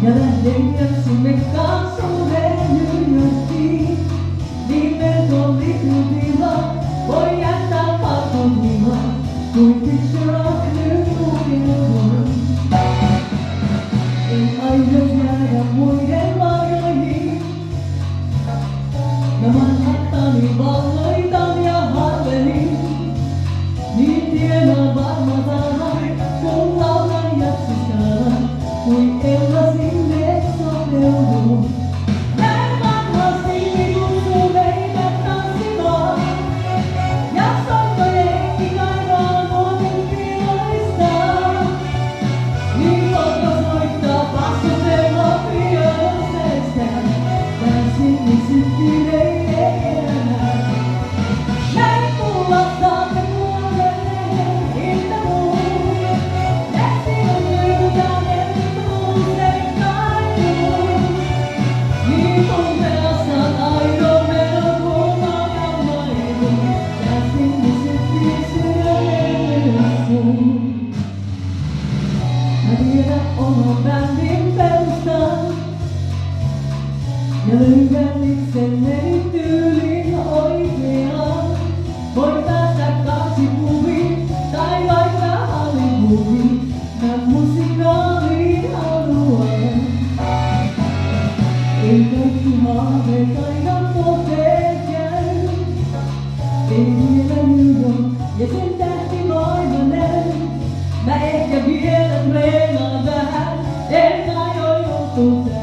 Ja lähden sinne katsomaan New Yorkiin. Nimen lipputila, voi jättää pakotila, kuin picture of New York. En aio jäädä muiden varjoihin. Ja Manhattani valloitan ja Harlemin. Niin tiedän varma sana, kun laulan jaksistana, kuin Ella sinne sopeudun. Näin vanhasti kutsuu meitä tanssimaan, ja soittojenkin kaivaa nuotin piloista. Niin loppa soittaa passotella pianosestä, täysin sykkinen elämä. Näin kuulla saatte kuolleen ilta muu, lähti on yltäinen tuusen kaikuun. Niin tunteassa aidon menon kuuma ja maidon, täysin sykkii sydämen suun. Mä tiedän oman bändin perustan, ja löydän itselleni tyylin oikean. Voin päästä kaksi puviin, tai vaikka Hollywoodiin, mä musikaaliin haluan. Ei kaikki haaveet aina toteen käy, ei vielä New York ja sen tähtimaailma näy. Mä ehkä vielä treenaan vähän, en aio joutua